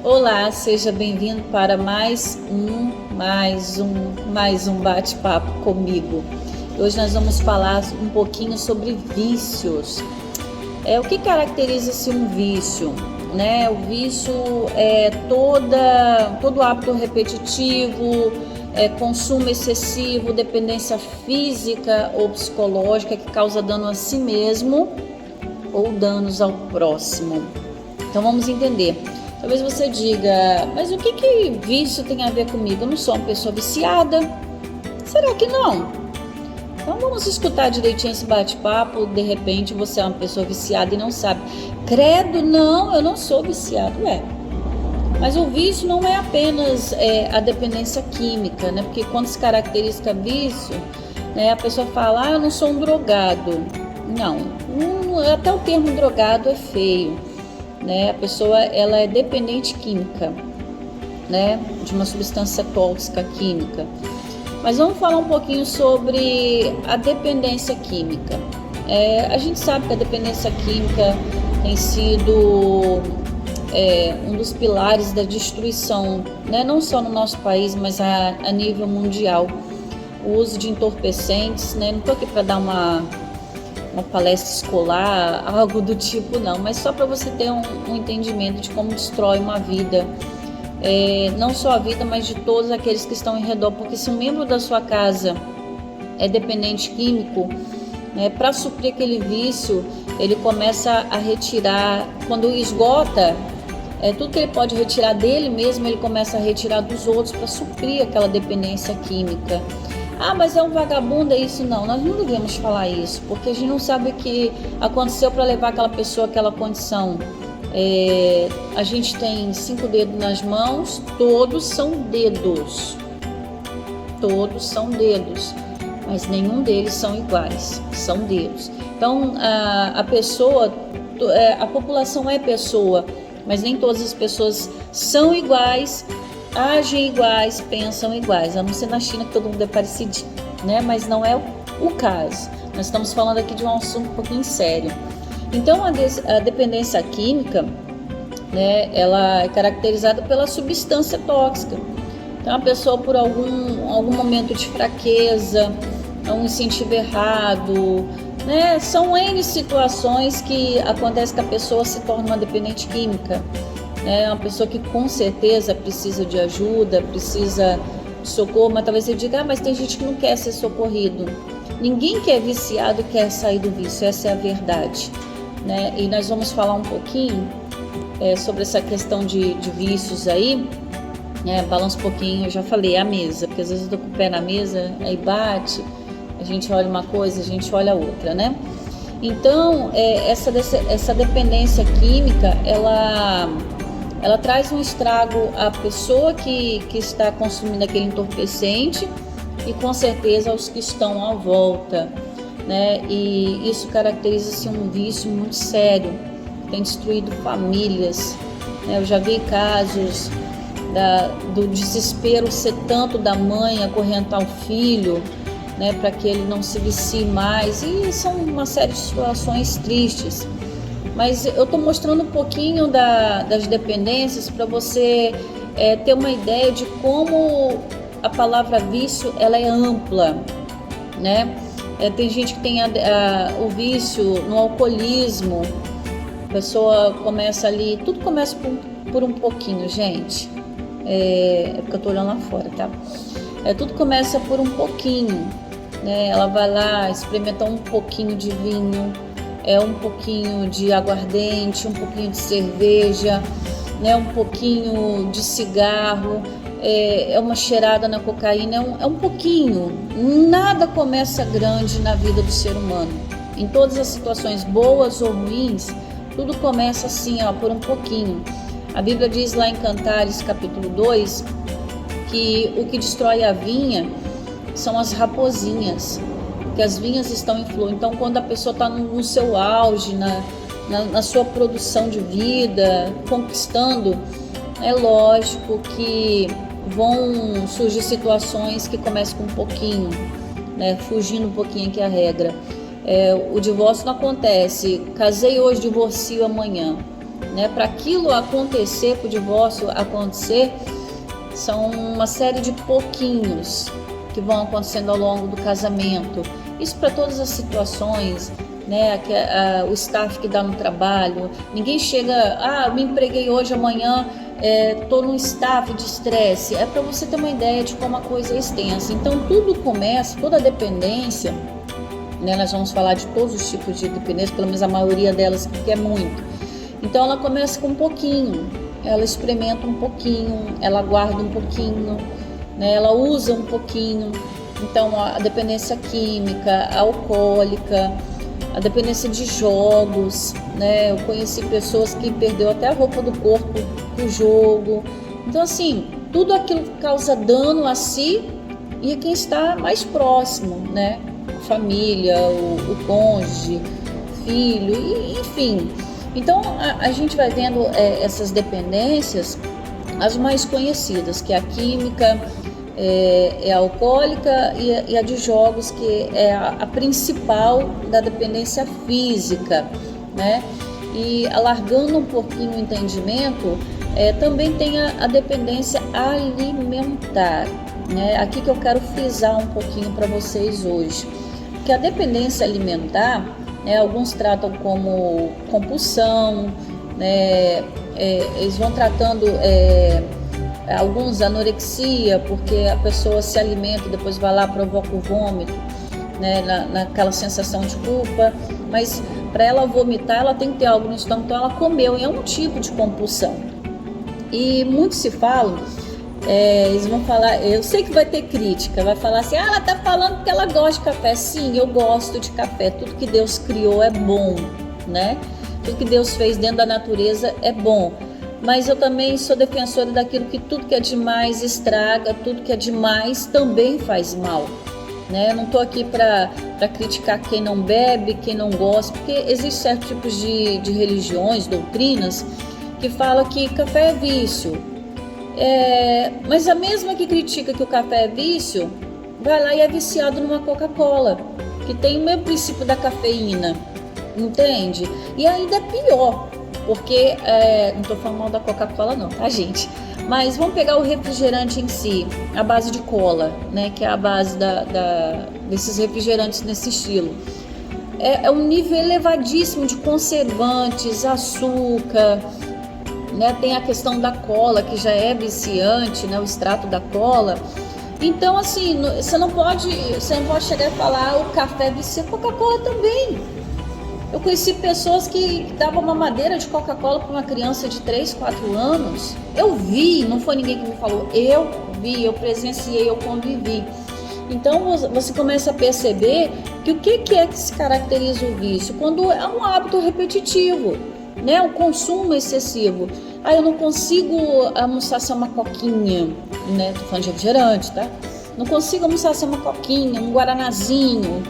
Olá, seja bem-vindo para mais um bate-papo comigo. Hoje nós vamos falar um pouquinho sobre vícios. O que caracteriza-se um vício? O vício é todo hábito repetitivo, consumo excessivo, dependência física ou psicológica que causa dano a si mesmo ou danos ao próximo. Então vamos entender. Talvez você diga, mas o que vício tem a ver comigo? Eu não sou uma pessoa viciada. Será que não? Então vamos escutar direitinho esse bate-papo. De repente você é uma pessoa viciada e não sabe. Credo, não, eu não sou viciado. Mas o vício não é apenas a dependência química, né? Porque quando se caracteriza vício, a pessoa fala, eu não sou um drogado. Não, até o termo drogado é feio. A pessoa ela é dependente química, de uma substância tóxica química. Mas vamos falar um pouquinho sobre a dependência química. A gente sabe que a dependência química tem sido um dos pilares da destruição, não só no nosso país, mas a nível mundial. O uso de entorpecentes, não estou aqui para dar uma palestra escolar, algo do tipo, não, mas só para você ter um entendimento de como destrói uma vida, não só a vida, mas de todos aqueles que estão em redor, porque se um membro da sua casa é dependente químico, para suprir aquele vício, ele começa a retirar, quando esgota, tudo que ele pode retirar dele mesmo, ele começa a retirar dos outros para suprir aquela dependência química. Mas é um vagabundo, é isso? Não, nós não devemos falar isso, porque a gente não sabe o que aconteceu para levar aquela pessoa àquela condição. A gente tem 5 dedos nas mãos, todos são dedos, mas nenhum deles são iguais, são dedos. Então a população é pessoa, mas nem todas as pessoas são iguais, agem iguais, pensam iguais, a não ser na China que todo mundo é parecidinho, mas não é o caso. Nós estamos falando aqui de um assunto um pouquinho sério. Então a dependência química, ela é caracterizada pela substância tóxica. Então a pessoa por algum momento de fraqueza, um incentivo errado, são N situações que acontece que a pessoa se torna uma dependente química. Uma pessoa que com certeza precisa de ajuda, precisa de socorro, mas talvez você diga, mas tem gente que não quer ser socorrido. Ninguém que é viciado quer sair do vício, essa é a verdade. E nós vamos falar um pouquinho sobre essa questão de vícios aí. Balança um pouquinho, eu já falei, a mesa, porque às vezes eu tô com o pé na mesa, aí bate, a gente olha uma coisa, a gente olha outra, Então, essa dependência química, ela traz um estrago à pessoa que está consumindo aquele entorpecente e com certeza aos que estão à volta, E isso caracteriza-se um vício muito sério, que tem destruído famílias, Eu já vi casos do desespero ser tanto da mãe acorrentar o filho, para que ele não se vicie mais, e são uma série de situações tristes. Mas eu estou mostrando um pouquinho das dependências para você ter uma ideia de como a palavra vício ela é ampla, tem gente que tem o vício no alcoolismo, a pessoa começa ali, tudo começa por um pouquinho, gente, porque eu estou olhando lá fora, tá? Tudo começa por um pouquinho, ela vai lá, experimenta um pouquinho de vinho, um pouquinho de aguardente, um pouquinho de cerveja, um pouquinho de cigarro, uma cheirada na cocaína, é um pouquinho. Nada começa grande na vida do ser humano. Em todas as situações boas ou ruins, tudo começa assim, por um pouquinho. A Bíblia diz lá em Cantares, capítulo 2, que o que destrói a vinha são as raposinhas, que as vinhas estão em flor. Então quando a pessoa está no seu auge, na sua produção de vida, conquistando, é lógico que vão surgir situações que começam com um pouquinho, fugindo um pouquinho aqui a regra. O divórcio não acontece, casei hoje, divorcio amanhã. né? Para aquilo acontecer, para o divórcio acontecer, são uma série de pouquinhos que vão acontecendo ao longo do casamento. Isso para todas as situações, né? O staff que dá no trabalho, ninguém chega, eu me empreguei hoje, amanhã estou num staff de estresse. É para você ter uma ideia de como a coisa é extensa. Então tudo começa, toda a dependência, né? Nós vamos falar de todos os tipos de dependência, pelo menos a maioria delas que quer muito. Então ela começa com um pouquinho, ela experimenta um pouquinho, ela guarda um pouquinho, né? Ela usa um pouquinho. Então a dependência química, alcoólica, a dependência de jogos, né? Eu conheci pessoas que perdeu até a roupa do corpo do jogo. Então assim, tudo aquilo que causa dano a si e a quem está mais próximo, né? A família, o cônjuge, filho, enfim. Então a gente vai vendo essas dependências, as mais conhecidas, que é a química, é a alcoólica e a de jogos, que é a principal da dependência física, né? E alargando um pouquinho o entendimento, também tem a dependência alimentar, né? Aqui que eu quero frisar um pouquinho para vocês hoje, que a dependência alimentar, alguns tratam como compulsão, né? Eles vão tratando alguns anorexia, porque a pessoa se alimenta e depois vai lá, provoca o vômito, né? Naquela sensação de culpa, mas para ela vomitar ela tem que ter algo no estômago, então ela comeu, e é um tipo de compulsão. E muitos se falam, eles vão falar, eu sei que vai ter crítica, vai falar assim, ela tá falando porque ela gosta de café. Sim, eu gosto de café, tudo que Deus criou é bom, né? Tudo que Deus fez dentro da natureza é bom, mas eu também sou defensora daquilo que tudo que é demais estraga, tudo que é demais também faz mal, né? Eu não tô aqui para criticar quem não bebe, quem não gosta, porque existem certos tipos de religiões, doutrinas, que falam que café é vício. Mas a mesma que critica que o café é vício, vai lá e é viciado numa Coca-Cola, que tem o mesmo princípio da cafeína, entende? E ainda é pior, porque, não estou falando mal da Coca-Cola não, tá, gente? Mas vamos pegar o refrigerante em si, a base de cola, né, que é a base desses refrigerantes nesse estilo. É um nível elevadíssimo de conservantes, açúcar, né? Tem a questão da cola, que já é viciante, né? O extrato da cola. Então, assim, você não pode chegar e falar o café vicia, Coca-Cola também. Eu conheci pessoas que davam uma mamadeira de Coca-Cola para uma criança de 3, 4 anos. Eu vi, não foi ninguém que me falou, eu vi, eu presenciei, eu convivi. Então você começa a perceber que o que é que se caracteriza o vício? Quando é um hábito repetitivo, né? O consumo excessivo. Eu não consigo almoçar sem uma coquinha, né? Tô falando de refrigerante, tá? Não consigo almoçar sem uma coquinha, um guaranazinho,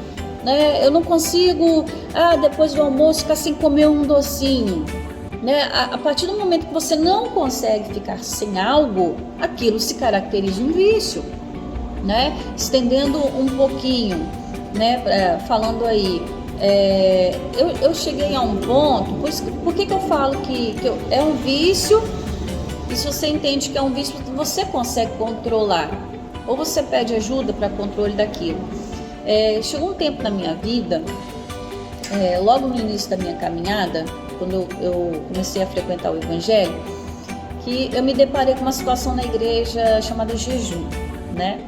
né? Eu não consigo, depois do almoço, ficar sem comer um docinho, né? A partir do momento que você não consegue ficar sem algo, aquilo se caracteriza um vício, né? Estendendo um pouquinho, né? Falando aí, eu cheguei a um ponto, por que eu falo que é um vício? E se você entende que é um vício, você consegue controlar, ou você pede ajuda para controle daquilo. Chegou um tempo na minha vida, logo no início da minha caminhada, quando eu comecei a frequentar o Evangelho, que eu me deparei com uma situação na igreja chamada jejum, né?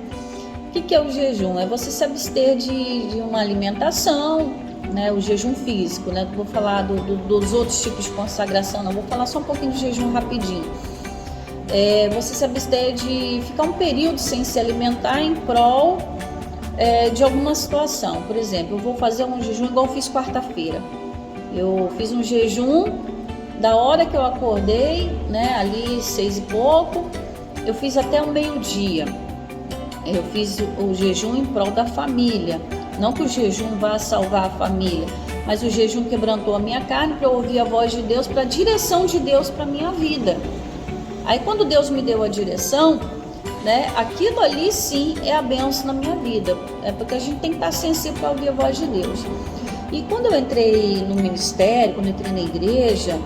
O que é o jejum? É você se abster de uma alimentação, né? O jejum físico, né? Não vou falar dos outros tipos de consagração, não, vou falar só um pouquinho de jejum rapidinho. Você se abster de ficar um período sem se alimentar em prol de alguma situação. Por exemplo, eu vou fazer um jejum igual eu fiz quarta-feira. Eu fiz um jejum da hora que eu acordei, né, ali 6 e pouco, eu fiz até o meio-dia. Eu fiz o jejum em prol da família. Não que o jejum vá salvar a família, mas o jejum quebrantou a minha carne para eu ouvir a voz de Deus, para a direção de Deus para a minha vida. Aí quando Deus me deu a direção, né, aquilo ali sim é a bênção na minha vida. É porque a gente tem que estar sensível para ouvir a voz de Deus. E quando eu entrei no ministério, quando eu entrei na igreja,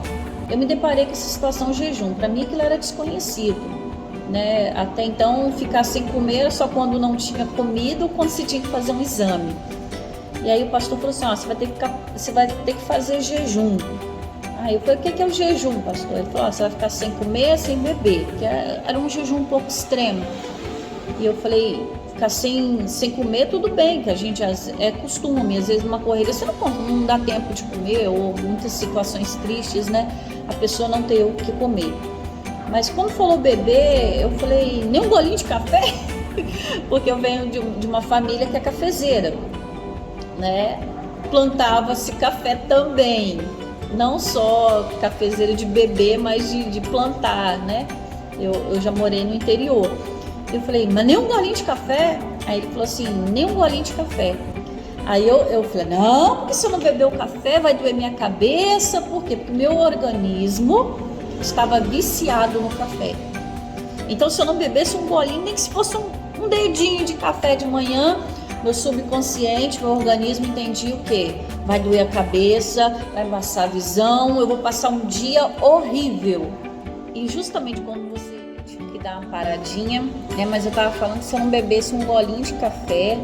eu me deparei com essa situação de jejum. Para mim aquilo era desconhecido, né? Até então ficar sem comer era só quando não tinha comido ou quando se tinha que fazer um exame. E aí o pastor falou assim, ó, você vai ter que fazer jejum. Aí eu falei, o que é o jejum, pastor? Ele falou, ó, você vai ficar sem comer, sem beber, que era um jejum um pouco extremo. E eu falei, ficar sem comer, tudo bem, que a gente é costume, às vezes numa corrida você não dá tempo de comer, ou muitas situações tristes, né? A pessoa não ter o que comer. Mas quando falou beber, eu falei, nem um golinho de café? Porque eu venho de uma família que é cafezeira, né? Plantava-se café também, não só cafezeira de beber, mas de plantar, né? Eu já morei no interior. Eu falei, mas nem um golinho de café? Aí ele falou assim, nem um golinho de café. Aí eu falei, não, porque se eu não beber o café vai doer minha cabeça. Por quê? Porque meu organismo estava viciado no café. Então se eu não bebesse um golinho, nem que se fosse um dedinho de café de manhã, meu subconsciente, meu organismo entendia o quê? Vai doer a cabeça, vai embaçar a visão, eu vou passar um dia horrível. E justamente quando você tinha que dar uma paradinha, né? Mas eu tava falando que se eu não bebesse um golinho de café,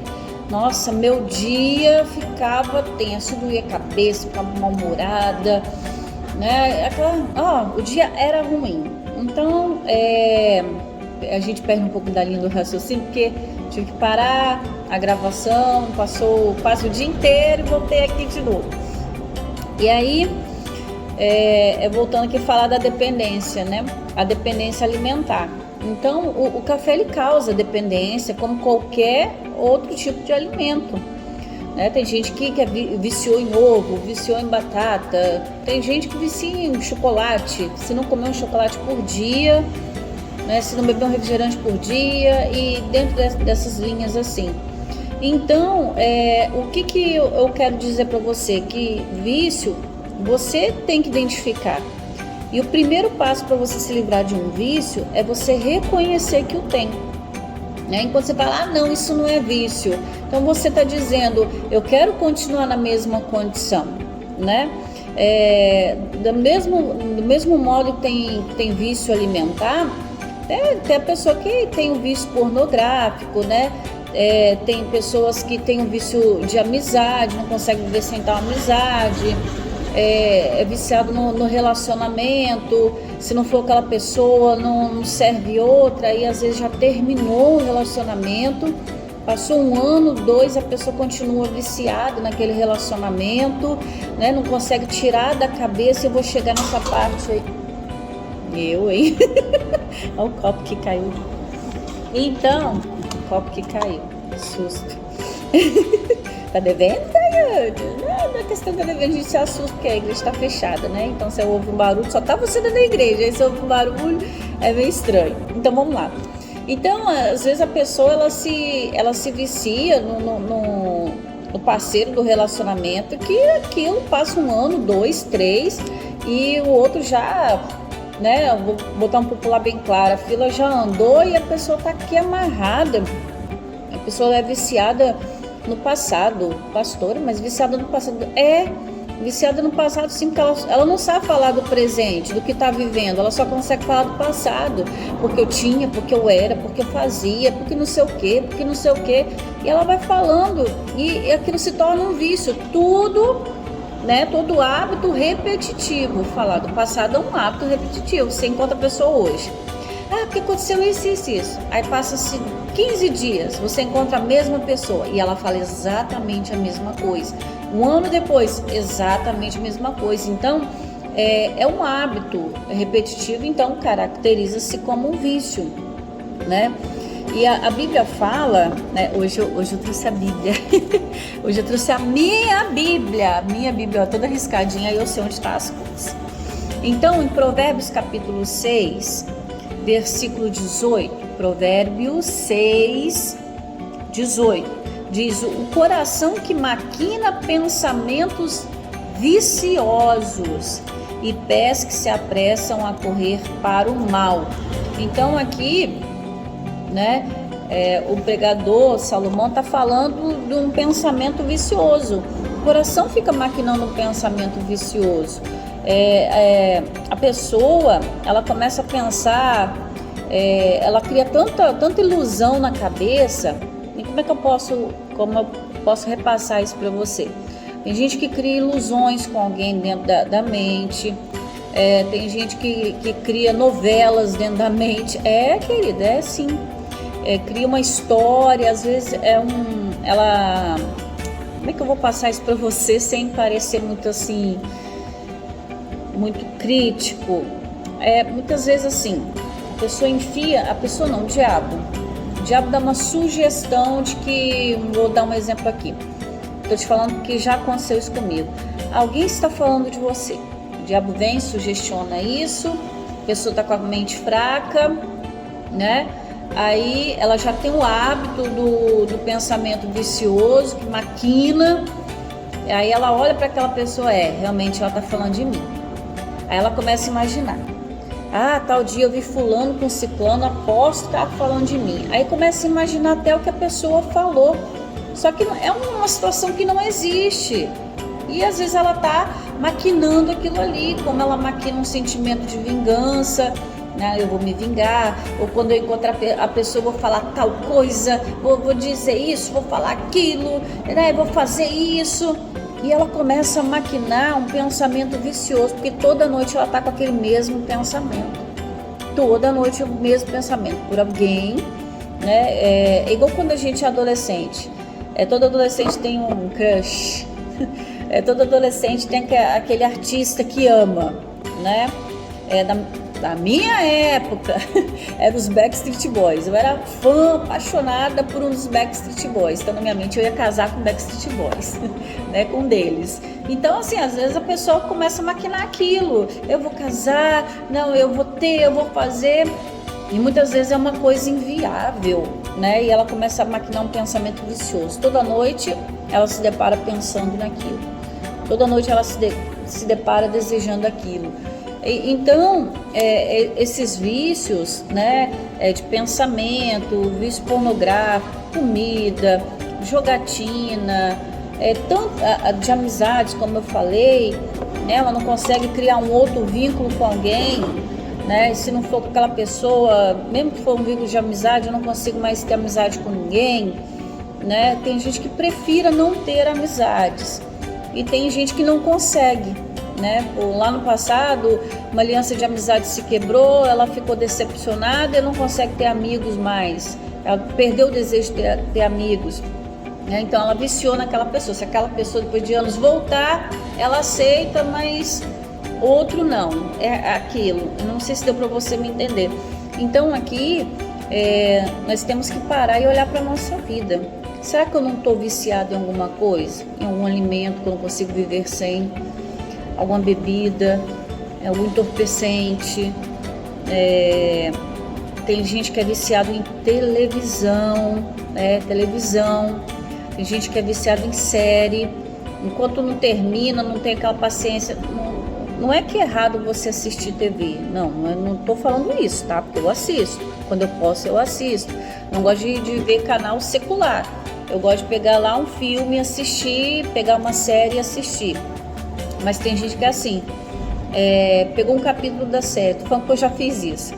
nossa, meu dia ficava tenso, doía a cabeça, ficava mal-humorada, né? O dia era ruim. Então, a gente perde um pouco da linha do raciocínio, porque tive que parar a gravação, passou quase o dia inteiro e voltei aqui de novo. E aí, voltando aqui a falar da dependência, né? A dependência alimentar. Então, o café ele causa dependência, como qualquer outro tipo de alimento, né? Tem gente que viciou em ovo, viciou em batata, tem gente que vicia em chocolate. Se não comer um chocolate por dia, né? Se não beber um refrigerante por dia, e dentro dessas linhas assim. Então, o que eu quero dizer para você? Que vício você tem que identificar. E o primeiro passo para você se livrar de um vício é você reconhecer que o tem, né? Enquanto você fala, não, isso não é vício. Então você está dizendo, eu quero continuar na mesma condição, né? Do mesmo modo que tem vício alimentar, tem a pessoa que tem um vício pornográfico, né? Tem pessoas que têm um vício de amizade, não consegue viver sem tal amizade. É viciado no relacionamento, se não for aquela pessoa, não serve outra, e às vezes já terminou o relacionamento, passou 1 ano, 2, a pessoa continua viciada naquele relacionamento, né? Não consegue tirar da cabeça. Eu vou chegar nessa parte aí. Hein? Olha o copo que caiu. Então, o copo que caiu, susto. Tá devendo? Não é questão de devendo, a gente se assusta porque a igreja está fechada, né? Então você ouve um barulho, só tá você dentro da igreja, aí você ouve um barulho, é meio estranho. Então vamos lá. Então, às vezes a pessoa ela se vicia no parceiro do relacionamento, que aquilo passa 1 ano, 2, 3, e o outro já, né? Vou botar um popular bem claro, a fila já andou e a pessoa tá aqui amarrada. A pessoa é viciada no passado, pastora, mas viciada no passado. Viciada no passado sim, porque ela não sabe falar do presente, do que está vivendo, ela só consegue falar do passado, porque eu tinha, porque eu era, porque eu fazia, porque não sei o quê, e ela vai falando, e aquilo se torna um vício, tudo, né, todo hábito repetitivo. Falar do passado é um hábito repetitivo. Você encontra a pessoa hoje, porque aconteceu isso. Aí passa-se 15 dias, você encontra a mesma pessoa e ela fala exatamente a mesma coisa. 1 ano depois, exatamente a mesma coisa. Então, é um hábito repetitivo, então caracteriza-se como um vício, né? E a Bíblia fala, né? Hoje eu trouxe a Bíblia. Hoje eu trouxe a minha Bíblia, ó, toda riscadinha, aí eu sei onde está as coisas. Então, em Provérbios capítulo 6, versículo 18, Provérbios 6, 18, diz: o coração que maquina pensamentos viciosos e pés que se apressam a correr para o mal. Então aqui, né, o pregador Salomão está falando de um pensamento vicioso. O coração fica maquinando um pensamento vicioso. A pessoa, ela começa a pensar, ela cria tanta ilusão na cabeça. E como eu posso repassar isso para você? Tem gente que cria ilusões com alguém dentro da mente. Tem gente que cria novelas dentro da mente. Querida, é assim. Cria uma história, às vezes ela... Como é que eu vou passar isso para você sem parecer muito assim, muito crítico? Muitas vezes assim, o diabo. O diabo dá uma sugestão de que, vou dar um exemplo aqui. Estou te falando que já aconteceu isso comigo. Alguém está falando de você. O diabo vem, sugestiona isso, a pessoa está com a mente fraca, né? Aí ela já tem o hábito do pensamento vicioso, que maquina. Aí ela olha para aquela pessoa, realmente ela está falando de mim. Aí ela começa a imaginar. Tal dia eu vi fulano com ciclano, aposto que tá falando de mim. Aí começa a imaginar até o que a pessoa falou. Só que é uma situação que não existe. E às vezes ela tá maquinando aquilo ali, como ela maquina um sentimento de vingança. Eu vou me vingar, ou quando eu encontrar a pessoa, eu vou falar tal coisa, vou dizer isso, vou falar aquilo, vou fazer isso. E ela começa a maquinar um pensamento vicioso, porque toda noite ela está com aquele mesmo pensamento. Toda noite o mesmo pensamento por alguém, né? É igual quando a gente é adolescente. Todo adolescente tem um crush. Todo adolescente tem aquele artista que ama, né? Da minha época, eram os Backstreet Boys. Eu era fã, apaixonada por um dos Backstreet Boys. Então, na minha mente, eu ia casar com Backstreet Boys, né, com um deles. Então, assim, às vezes a pessoa começa a maquinar aquilo. Eu vou casar, não, eu vou fazer. E muitas vezes é uma coisa inviável, né? E ela começa a maquinar um pensamento vicioso. Toda noite, ela se depara pensando naquilo. Toda noite, ela se depara desejando aquilo. Então, esses vícios, né, de pensamento, vício pornográfico, comida, jogatina, de amizades, como eu falei, né, ela não consegue criar um outro vínculo com alguém, né, se não for com aquela pessoa, mesmo que for um vínculo de amizade, eu não consigo mais ter amizade com ninguém, né, tem gente que prefira não ter amizades e tem gente que não consegue. Né? Lá no passado, uma aliança de amizade se quebrou, ela ficou decepcionada e não consegue ter amigos mais. Ela perdeu o desejo de ter amigos. Né? Então ela viciou naquela pessoa. Se aquela pessoa depois de anos voltar, ela aceita, mas outro não. É aquilo. Não sei se deu para você me entender. Então aqui nós temos que parar e olhar para a nossa vida. Será que eu não estou viciado em alguma coisa? Em algum alimento que eu não consigo viver sem? Alguma bebida, algum entorpecente, tem gente que é viciado em televisão, tem gente que é viciado em série, enquanto não termina, não tem aquela paciência. Não é que é errado você assistir TV, não estou falando isso, tá? Porque eu assisto, quando eu posso eu assisto, não gosto de ver canal secular, eu gosto de pegar lá um filme, assistir, pegar uma série e assistir. Mas tem gente que é assim, pegou um capítulo da série, tô falando que eu já fiz isso,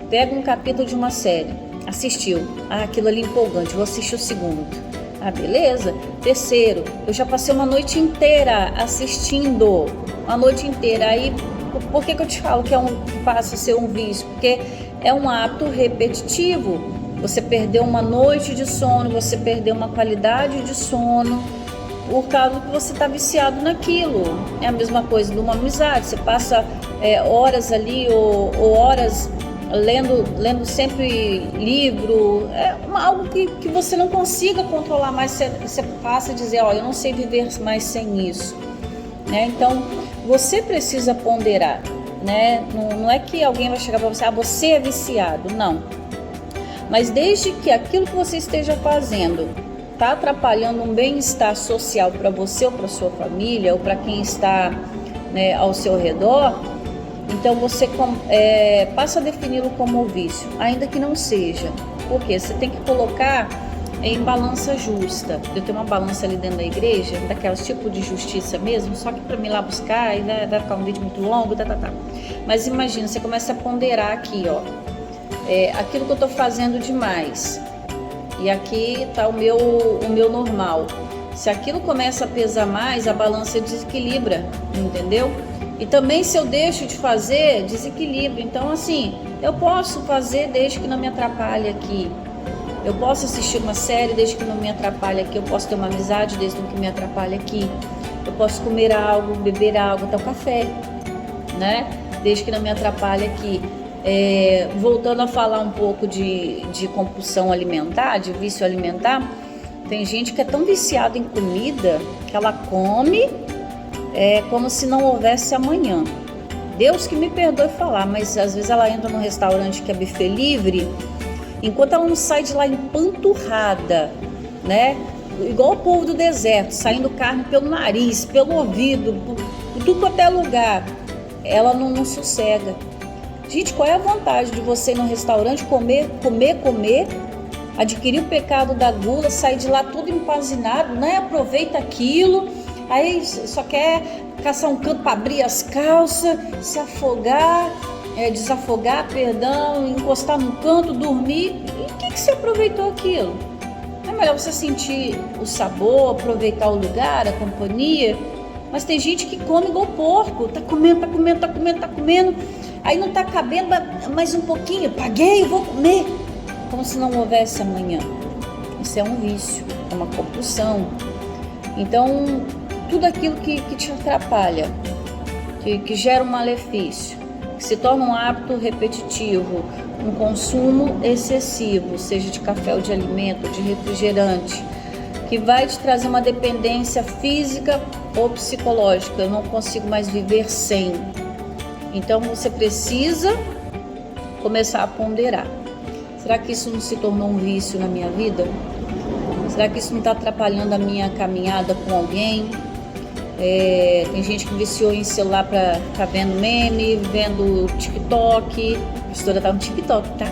pega um capítulo de uma série, assistiu, aquilo ali empolgante, vou assistir o segundo, beleza, terceiro, eu já passei uma noite inteira assistindo, aí por que eu te falo que passa a ser um vício? Porque é um ato repetitivo, você perdeu uma noite de sono, você perdeu uma qualidade de sono, por causa que você está viciado naquilo. É a mesma coisa de uma amizade, você passa horas ali ou horas lendo sempre livro, algo que você não consiga controlar mais, você passa a dizer, eu não sei viver mais sem isso, né? Então você precisa ponderar, né? Não é que alguém vai chegar para você, você é viciado, não, mas desde que aquilo que você esteja fazendo está atrapalhando um bem-estar social para você ou para sua família ou para quem está, né, ao seu redor, então você passa a defini-lo como vício, ainda que não seja, porque você tem que colocar em balança justa. Eu tenho uma balança ali dentro da igreja, daquelas tipo de justiça mesmo, só que para me ir lá buscar e vai ficar um vídeo muito longo, Mas imagina, você começa a ponderar aqui, ó, aquilo que eu tô fazendo demais. E aqui tá o meu normal. Se aquilo começa a pesar mais, a balança desequilibra, entendeu? E também se eu deixo de fazer, desequilibra. Então assim, eu posso fazer desde que não me atrapalhe aqui. Eu posso assistir uma série desde que não me atrapalhe aqui. Eu posso ter uma amizade desde que me atrapalhe aqui. Eu posso comer algo, beber algo, até o café, né? Desde que não me atrapalhe aqui. Voltando a falar um pouco de compulsão alimentar, de vício alimentar, tem gente que é tão viciada em comida que ela come como se não houvesse amanhã. Deus que me perdoe falar, mas às vezes ela entra num restaurante que é buffet livre, enquanto ela não sai de lá empanturrada, né? Igual o povo do deserto, saindo carne pelo nariz, pelo ouvido, por tudo quanto é lugar, ela não sossega. Gente, qual é a vantagem de você ir no restaurante comer, adquirir o pecado da gula, sair de lá tudo empazinado, né? Aproveita aquilo, aí só quer caçar um canto para abrir as calças, se afogar, desafogar, encostar num canto, dormir. E o que você aproveitou aquilo? É melhor você sentir o sabor, aproveitar o lugar, a companhia. Mas tem gente que come igual porco, tá comendo. Aí não tá cabendo, mais um pouquinho, paguei, vou comer. Como se não houvesse amanhã. Isso é um vício, é uma compulsão. Então, tudo aquilo que te atrapalha, que gera um malefício, que se torna um hábito repetitivo, um consumo excessivo, seja de café ou de alimento, de refrigerante, que vai te trazer uma dependência física ou psicológica. Eu não consigo mais viver sem. Então você precisa começar a ponderar. Será que isso não se tornou um vício na minha vida? Será que isso não está atrapalhando a minha caminhada com alguém? Tem gente que viciou em celular para ficar vendo meme, vendo TikTok. A pastora está no TikTok, tá?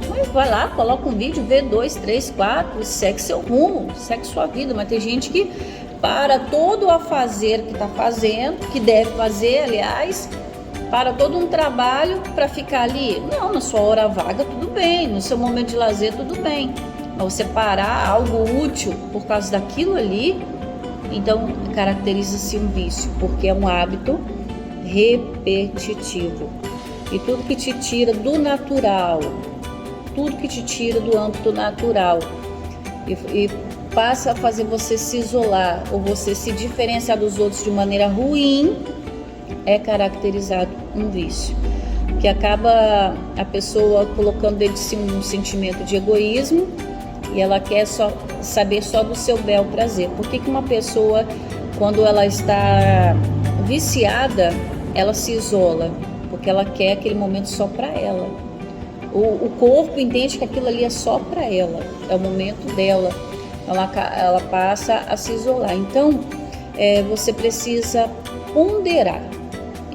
Mas vai lá, coloca um vídeo, vê 2, 3, 4 e segue seu rumo, segue sua vida. Mas tem gente que para todo o afazer que está fazendo, que deve fazer, aliás, para todo um trabalho para ficar ali. Não, na sua hora vaga tudo bem, no seu momento de lazer tudo bem. Mas você parar algo útil por causa daquilo ali, então caracteriza-se um vício, porque é um hábito repetitivo. E tudo que te tira do natural, tudo que te tira do âmbito natural e passa a fazer você se isolar ou você se diferenciar dos outros de maneira ruim, é caracterizado um vício, que acaba a pessoa colocando dentro de si um sentimento de egoísmo e ela quer saber só do seu bel prazer. Por que uma pessoa, quando ela está viciada, ela se isola? Porque ela quer aquele momento só para ela. O corpo entende que aquilo ali é só para ela, é o momento dela. Ela passa a se isolar. Então, você precisa ponderar.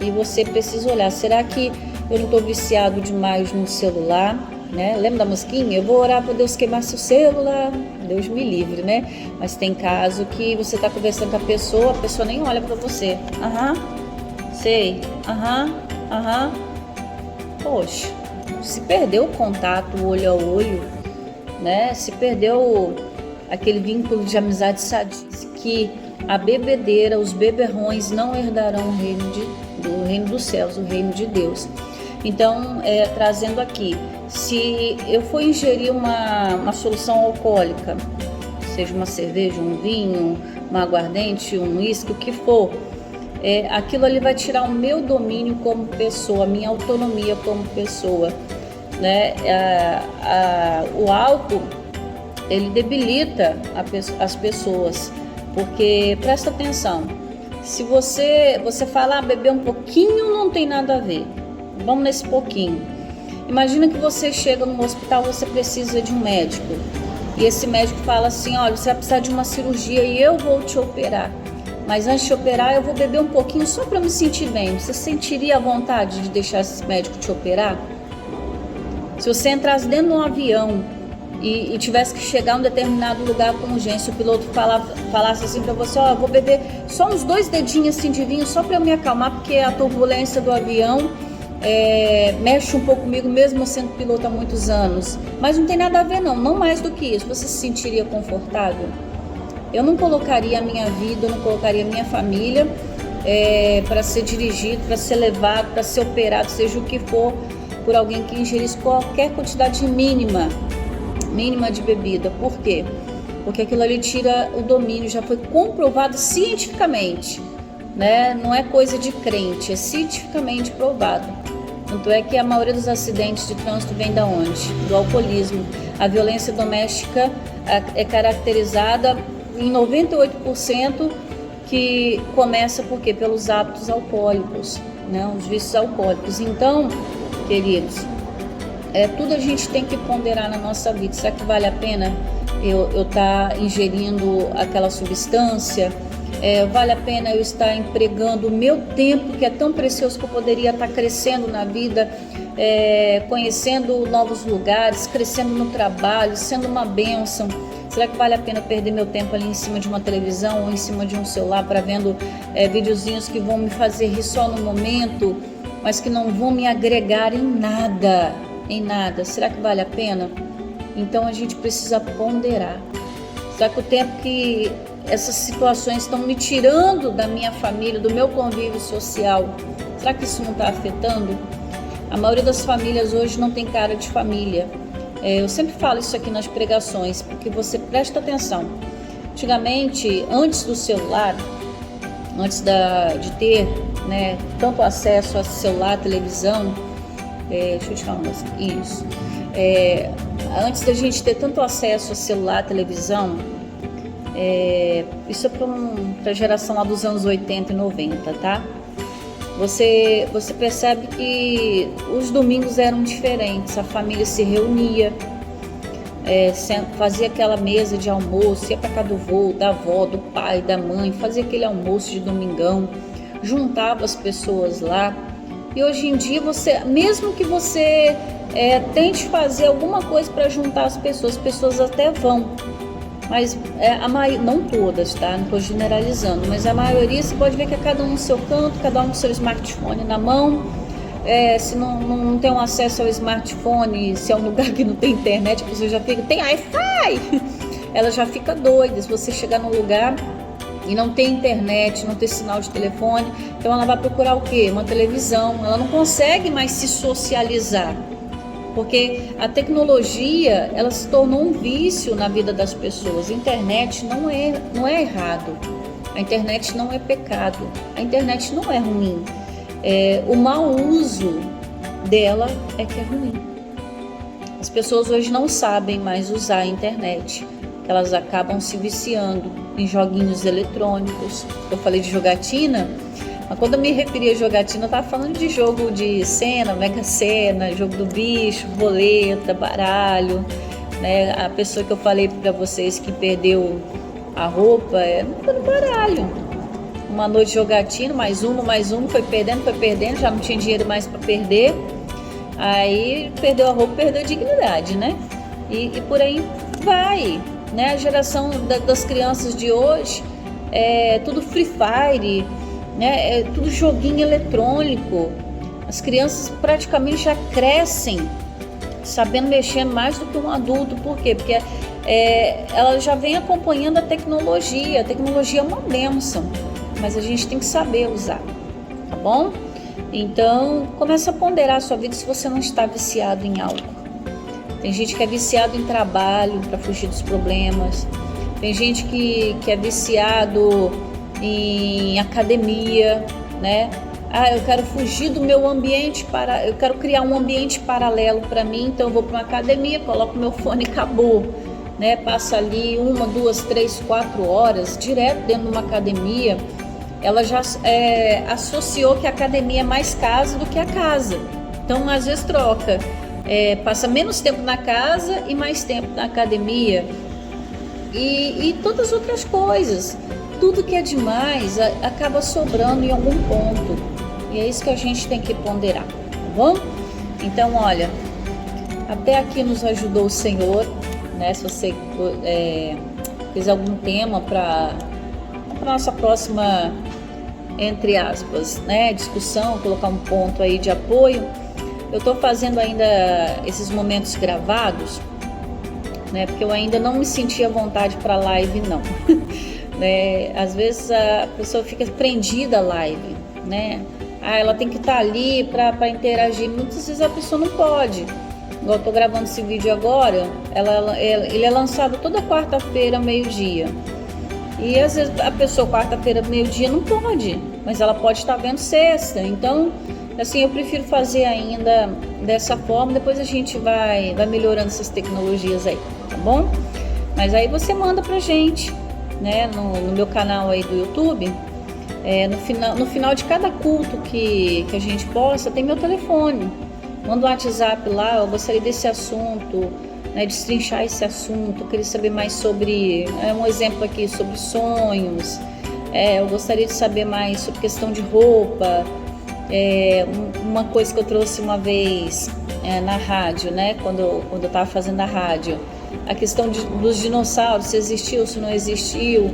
E você precisa olhar, será que eu não estou viciado demais no celular? Né? Lembra da musiquinha? Eu vou orar para Deus queimar seu celular. Deus me livre, né? Mas tem caso que você está conversando com a pessoa nem olha para você. Sei. Poxa, se perdeu o contato, olho a olho, né? Se perdeu aquele vínculo de amizade sadia, que a bebedeira, os beberrões não herdarão o reino dos céus, o reino de Deus. Então, trazendo aqui, se eu for ingerir uma solução alcoólica, seja uma cerveja, um vinho, um aguardente, um uísque, o que for, aquilo ali vai tirar o meu domínio como pessoa, a minha autonomia como pessoa, né? O álcool, ele debilita as pessoas, porque presta atenção, se você fala, beber um pouquinho não tem nada a ver, vamos nesse pouquinho. Imagina que você chega no hospital, você precisa de um médico, e esse médico fala assim, olha, você vai precisar de uma cirurgia e eu vou te operar, mas antes de operar eu vou beber um pouquinho só para me sentir bem. Você sentiria a vontade de deixar esse médico te operar? Se você entrasse dentro de um avião e tivesse que chegar a um determinado lugar com urgência, o piloto falasse assim para você, ó, vou beber só uns 2 dedinhos assim de vinho só para eu me acalmar, porque a turbulência do avião mexe um pouco comigo, mesmo eu sendo piloto há muitos anos. Mas não tem nada a ver não mais do que isso. Você se sentiria confortável? Eu não colocaria a minha vida, eu não colocaria a minha família para ser dirigido, para ser levado, para ser operado, seja o que for, por alguém que ingerisse qualquer quantidade mínima de bebida. Por quê? Porque aquilo ali tira o domínio, já foi comprovado cientificamente, né? Não é coisa de crente, é cientificamente provado. Tanto é que a maioria dos acidentes de trânsito vem da onde? Do alcoolismo. A violência doméstica é caracterizada em 98% que começa por quê? Pelos hábitos alcoólicos, né? Os vícios alcoólicos. Então, queridos, tudo a gente tem que ponderar na nossa vida. Será que vale a pena eu estar ingerindo aquela substância? Vale a pena eu estar empregando o meu tempo, que é tão precioso, que eu poderia estar crescendo na vida, conhecendo novos lugares, crescendo no trabalho, sendo uma bênção? Será que vale a pena perder meu tempo ali em cima de uma televisão ou em cima de um celular para vendo videozinhos que vão me fazer rir só no momento, mas que não vão me agregar em nada? Será que vale a pena? Então a gente precisa ponderar. Será que o tempo que essas situações estão me tirando da minha família, do meu convívio social, será que isso não está afetando? A maioria das famílias hoje não tem cara de família. Eu sempre falo isso aqui nas pregações, porque você presta atenção. Antigamente, antes do celular, antes de ter, né, tanto acesso a celular, televisão, deixa eu te falar isso. Antes da gente ter tanto acesso a celular, televisão, isso é para a geração lá dos anos 80 e 90, tá? Você percebe que os domingos eram diferentes, a família se reunia, fazia aquela mesa de almoço, ia para casa do vô, da avó, do pai, da mãe, fazia aquele almoço de domingão, juntava as pessoas lá. E hoje em dia, mesmo que você tente fazer alguma coisa para juntar as pessoas até vão, mas não todas, tá? Não estou generalizando, mas a maioria você pode ver que é cada um no seu canto, cada um com seu smartphone na mão. Se não tem um acesso ao smartphone, se é um lugar que não tem internet, você já fica, tem Wi-Fi, ela já fica doida. Se você chegar num lugar e não tem internet, não tem sinal de telefone, então ela vai procurar o quê? Uma televisão. Ela não consegue mais se socializar, porque a tecnologia, ela se tornou um vício na vida das pessoas. A internet não é errado, a internet não é pecado, a internet não é ruim. O mau uso dela é que é ruim. As pessoas hoje não sabem mais usar a internet, elas acabam se viciando em joguinhos eletrônicos. Eu falei de jogatina, mas quando eu me referi a jogatina, eu estava falando de jogo de cena, Mega Sena, jogo do bicho, boleta, baralho, né? A pessoa que eu falei para vocês que perdeu a roupa, foi no baralho. Uma noite de jogatina, mais uma, foi perdendo, já não tinha dinheiro mais para perder. Aí perdeu a roupa, perdeu a dignidade, né? E por aí vai, né? A geração das crianças de hoje tudo Free Fire, né? Tudo joguinho eletrônico. As crianças praticamente já crescem sabendo mexer mais do que um adulto. Por quê? Porque ela já vem acompanhando a tecnologia. A tecnologia é uma bênção, mas a gente tem que saber usar, tá bom? Então, comece a ponderar a sua vida se você não está viciado em álcool. Tem gente que é viciado em trabalho para fugir dos problemas. Tem gente que é viciado em academia, né? Eu quero fugir do meu ambiente, eu quero criar um ambiente paralelo para mim, então eu vou para uma academia, coloco meu fone e acabou, né? Passa ali 1, 2, 3, 4 horas direto dentro de uma academia. Ela já associou que a academia é mais casa do que a casa. Então, às vezes troca. Passa menos tempo na casa e mais tempo na academia. E todas as outras coisas. Tudo que é demais acaba sobrando em algum ponto. E é isso que a gente tem que ponderar, tá bom? Então, olha, até aqui nos ajudou o Senhor, né? Se você quiser algum tema para nossa próxima, entre aspas, né, discussão, colocar um ponto aí de apoio. Eu estou fazendo ainda esses momentos gravados, né? Porque eu ainda não me senti à vontade para live, não. Né? Às vezes a pessoa fica prendida à live, né? Ela tem que estar ali para interagir. Muitas vezes a pessoa não pode. Igual eu tô gravando esse vídeo agora, ele é lançado toda quarta-feira, meio-dia. E às vezes a pessoa quarta-feira, meio-dia não pode, mas ela pode estar vendo sexta. Então, assim, eu prefiro fazer ainda dessa forma. Depois a gente vai melhorando essas tecnologias aí, tá bom? Mas aí você manda pra gente, né, no meu canal aí do YouTube. No final de cada culto que a gente posta, tem meu telefone. Manda um WhatsApp lá, eu gostaria desse assunto, né, destrinchar esse assunto, queria saber mais sobre, um exemplo aqui, sobre sonhos. Eu gostaria de saber mais sobre questão de roupa. Uma coisa que eu trouxe uma vez na rádio, né, quando eu estava fazendo a rádio, a questão dos dinossauros, se existiu, se não existiu,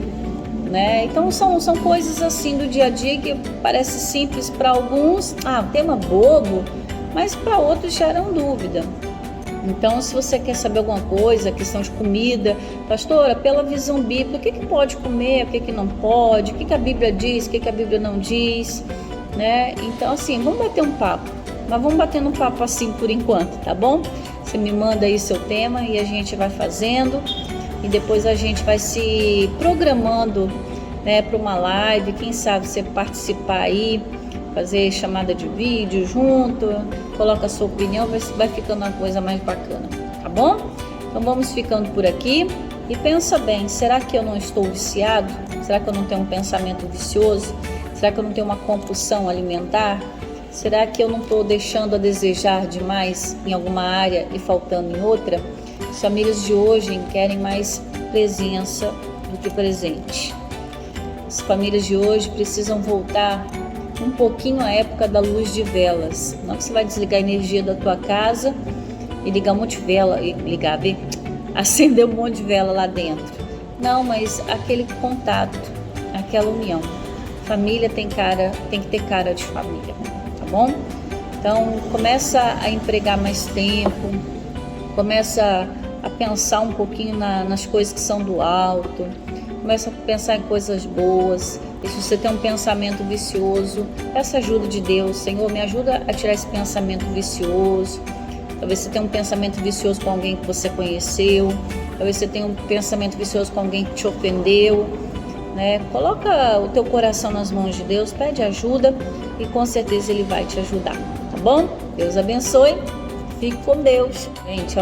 né? Então são coisas assim do dia a dia que parece simples para alguns, tema bobo, mas para outros geram dúvida. Então, se você quer saber alguma coisa, questão de comida, pastora, pela visão bíblica, o que pode comer, o que não pode, o que a Bíblia diz, o que a Bíblia não diz, né? Então, assim, vamos bater um papo, mas vamos batendo um papo assim por enquanto, tá bom? Você me manda aí seu tema e a gente vai fazendo, e depois a gente vai se programando, né, para uma live. Quem sabe você participar aí, fazer chamada de vídeo junto, coloca a sua opinião, vai ficando uma coisa mais bacana, tá bom? Então vamos ficando por aqui e pensa bem, será que eu não estou viciado? Será que eu não tenho um pensamento vicioso? Será que eu não tenho uma compulsão alimentar? Será que eu não estou deixando a desejar demais em alguma área e faltando em outra? As famílias de hoje querem mais presença do que presente. As famílias de hoje precisam voltar um pouquinho à época da luz de velas. Não que você vai desligar a energia da tua casa e ligar um monte de vela, acender um monte de vela lá dentro. Não, mas aquele contato, aquela união. Família tem que ter cara de família, tá bom? Então começa a empregar mais tempo, começa a pensar um pouquinho nas coisas que são do alto, começa a pensar em coisas boas. E se você tem um pensamento vicioso, peça ajuda de Deus. Senhor, me ajuda a tirar esse pensamento vicioso. Talvez você tenha um pensamento vicioso com alguém que você conheceu, talvez você tenha um pensamento vicioso com alguém que te ofendeu, né? Coloca o teu coração nas mãos de Deus, pede ajuda e com certeza Ele vai te ajudar, tá bom? Deus abençoe, fique com Deus. Gente,